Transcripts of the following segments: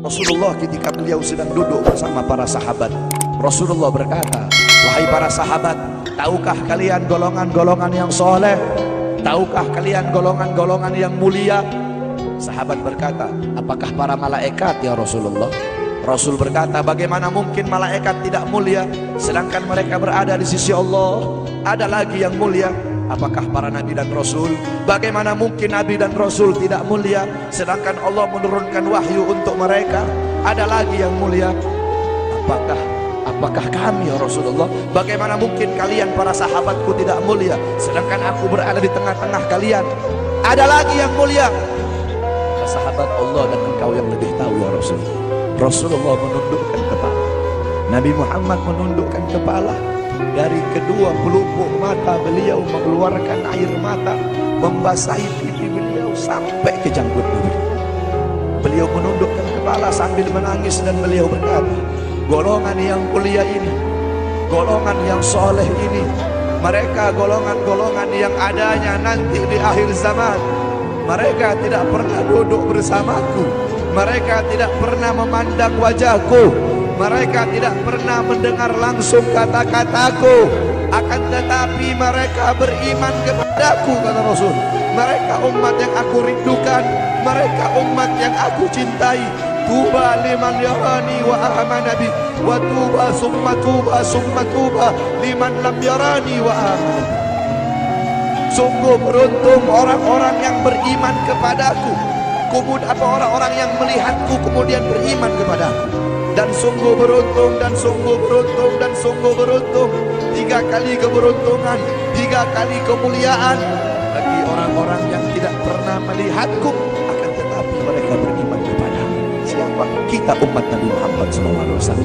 Rasulullah ketika beliau sedang duduk bersama para sahabat, Rasulullah berkata, wahai para sahabat, tahukah kalian golongan-golongan yang soleh? Tahukah kalian golongan-golongan yang mulia? Sahabat berkata, apakah para malaikat ya Rasulullah? Rasul berkata, bagaimana mungkin malaikat tidak mulia sedangkan mereka berada di sisi Allah? Ada lagi yang mulia. Apakah para nabi dan rasul? Bagaimana mungkin nabi dan rasul tidak mulia sedangkan Allah menurunkan wahyu untuk mereka? Ada lagi yang mulia. Apakah kami ya Rasulullah? Bagaimana mungkin kalian para sahabatku tidak mulia sedangkan aku berada di tengah-tengah kalian? Ada lagi yang mulia. Sahabat, Allah dan engkau yang lebih tahu ya Rasul. Rasulullah menundukkan kepala, Nabi Muhammad menundukkan kepala. Dari kedua pelupuk mata beliau mengeluarkan air mata, membasahi pipi beliau sampai ke janggut beliau. Beliau menundukkan kepala sambil menangis dan beliau berkata, golongan yang mulia ini, golongan yang soleh ini, mereka golongan-golongan yang adanya nanti di akhir zaman. Mereka tidak pernah duduk bersamaku, mereka tidak pernah memandang wajahku, mereka tidak pernah mendengar langsung kata-kataku, akan tetapi mereka beriman kepadaku, kata Rasul. Mereka umat yang aku rindukan, mereka umat yang aku cintai. Tuba liman yarani wa amana bi, wa tuba summa tuba summa tuba liman lam yarani wa amana bi. Sungguh beruntung orang-orang yang beriman kepadaku, kemudian orang-orang yang melihatku kemudian beriman kepadaku. Dan sungguh beruntung, dan sungguh beruntung, dan sungguh beruntung. 3 kali keberuntungan, 3 kali kemuliaan bagi orang-orang yang tidak pernah melihatku, akan tetapi mereka beriman kepadaku. Siapa? Kita umat Nabi Muhammad SAW.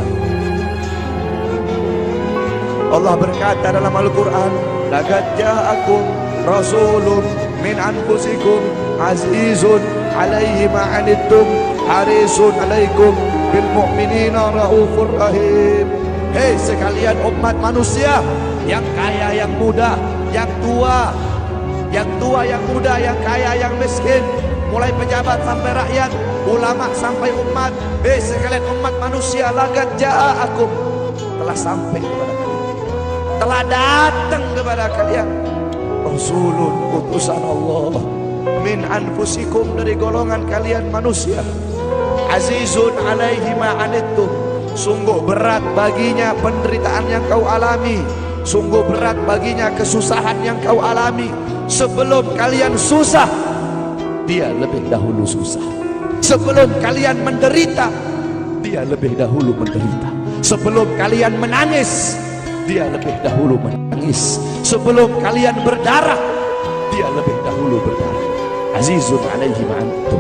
Allah berkata dalam Al-Quran, laqad ja'akum rasulun min anfusikum azizun alaihi ma'anittum harisun alaikum bil mu'minina raufur rahim. Hei sekalian umat manusia, yang kaya, yang muda, yang tua, yang muda, yang kaya, yang miskin, mulai pejabat sampai rakyat, ulama sampai umat. Hei sekalian umat manusia, laqad ja'akum, telah sampai kepada kalian, telah datang kepada kalian rasulun, utusan Allah, min anfusikum, dari golongan kalian manusia, azizun alaihi ma'anittum, sungguh berat baginya penderitaan yang kau alami, sungguh berat baginya kesusahan yang kau alami. Sebelum kalian susah, dia lebih dahulu susah. Sebelum kalian menderita, dia lebih dahulu menderita. Sebelum kalian menangis, dia lebih dahulu menangis. Sebelum kalian berdarah, dia lebih dahulu berdarah. Azizun alaihi ma'anittum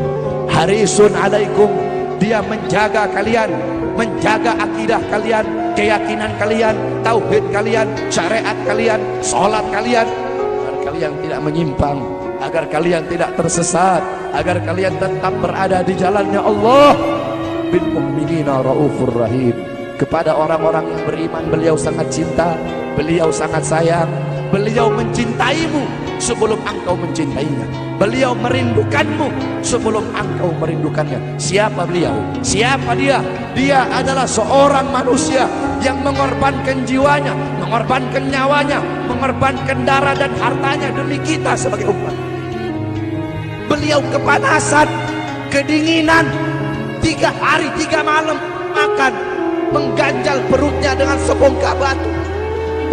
harisun alaikum, dia menjaga kalian, menjaga akidah kalian, keyakinan kalian, tauhid kalian, syariat kalian, sholat kalian, agar kalian tidak menyimpang, agar kalian tidak tersesat, agar kalian tetap berada di jalannya Allah. Bil mu'minina raufur rahim, kepada orang-orang yang beriman beliau sangat cinta, beliau sangat sayang, beliau mencintaimu sebelum engkau mencintainya, beliau merindukanmu sebelum engkau merindukannya. Siapa beliau? Siapa dia? Dia adalah seorang manusia yang mengorbankan jiwanya, mengorbankan nyawanya, mengorbankan darah dan hartanya demi kita sebagai umat. Beliau kepanasan, kedinginan, 3 hari 3 malam makan, mengganjal perutnya dengan sebongkah batu.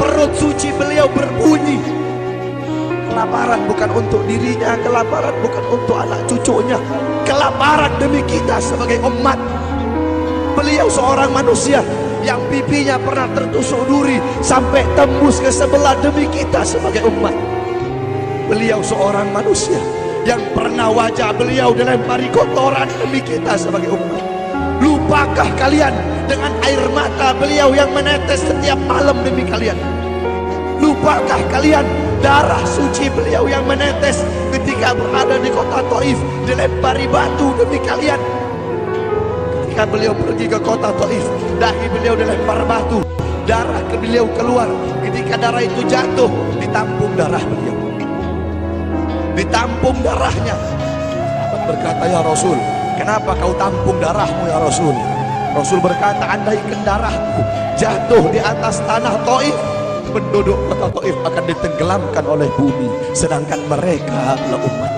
Perut suci beliau berbunyi. Kelaparan bukan untuk dirinya, kelaparan bukan untuk anak cucunya, kelaparan demi kita sebagai umat. Beliau seorang manusia yang pipinya pernah tertusuk duri sampai tembus ke sebelah demi kita sebagai umat. Beliau seorang manusia yang pernah wajah beliau dilempari kotoran demi kita sebagai umat. Lupakah kalian dengan air mata beliau yang menetes setiap malam demi kalian? Lupakah kalian darah suci beliau yang menetes ketika berada di kota Taif, dilempari batu demi kalian? Ketika beliau pergi ke kota Taif, dahi beliau dilempar batu, darah ke beliau keluar. Ketika darah itu jatuh, ditampung darah beliau, ditampung darahnya. Sahabat berkata, ya Rasul, Kenapa kau tampung darahmu ya Rasul? Rasul berkata, andaikan darahku jatuh di atas tanah Taif, penduduk kota Taif akan ditenggelamkan oleh bumi, sedangkan mereka adalah umat.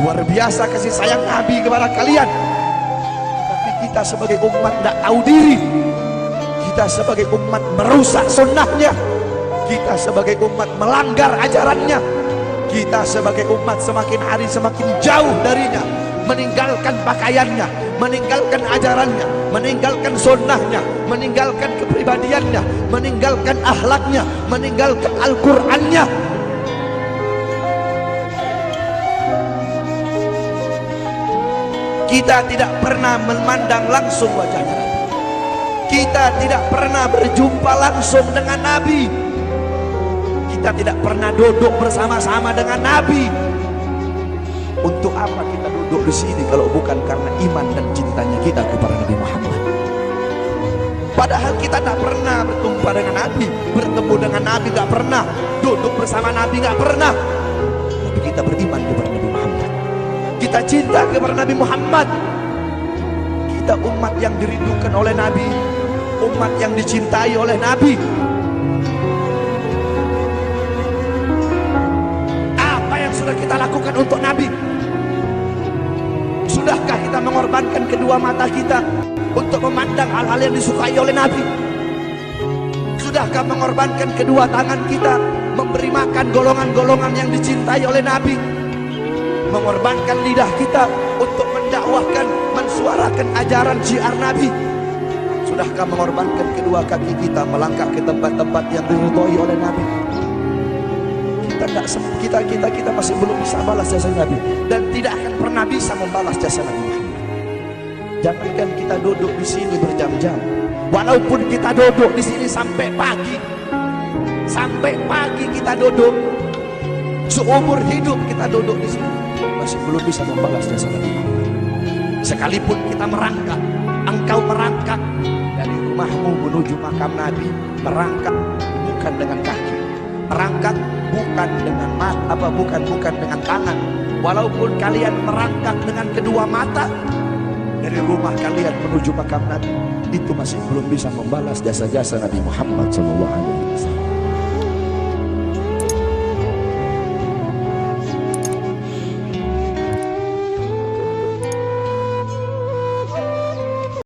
Luar biasa kasih sayang Nabi kepada kalian. Tapi kita sebagai umat tidak tahu diri. Kita sebagai umat merusak sunnahnya. Kita sebagai umat melanggar ajarannya. Kita sebagai umat semakin hari semakin jauh darinya, meninggalkan pakaiannya, meninggalkan ajarannya, meninggalkan sunnahnya, meninggalkan kepribadiannya, meninggalkan akhlaknya, meninggalkan Al-Qur'annya. Kita tidak pernah memandang langsung wajahnya Nabi. Kita tidak pernah berjumpa langsung dengan Nabi. Kita tidak pernah duduk bersama-sama dengan Nabi. Untuk apa kita duduk di sini kalau bukan karena iman dan cintanya kita kepada Nabi Muhammad? Padahal kita tak pernah berjumpa dengan Nabi, bertemu dengan Nabi gak pernah, duduk bersama Nabi gak pernah. Tapi kita beriman kepada Nabi Muhammad. Kita cinta kepada Nabi Muhammad. Kita umat yang dirindukan oleh Nabi, umat yang dicintai oleh Nabi. Apa yang sudah kita lakukan untuk Nabi? Sudahkah kita mengorbankan kedua mata kita untuk memandang hal-hal yang disukai oleh Nabi? Sudahkah mengorbankan kedua tangan kita memberi makan golongan-golongan yang dicintai oleh Nabi? Mengorbankan lidah kita untuk mendakwahkan, mensuarakan ajaran syiar Nabi? Sudahkah mengorbankan kedua kaki kita melangkah ke tempat-tempat yang diridhoi oleh Nabi? Kita masih belum bisa balas jasa Nabi, dan tidak akan pernah bisa membalas jasa Nabi Muhammad. Jangankan kita duduk di sini berjam-jam, walaupun kita duduk di sini sampai pagi kita duduk, seumur hidup kita duduk di sini, masih belum bisa membalas jasa Nabi Muhammad. Sekalipun kita merangkak, engkau merangkak dari rumahmu menuju makam Nabi, merangkak bukan dengan kaki, merangkak bukan dengan mata, bukan dengan tangan. Walaupun kalian merangkak dengan kedua mata dari rumah kalian menuju makam Nabi, itu masih belum bisa membalas jasa-jasa Nabi Muhammad SAW.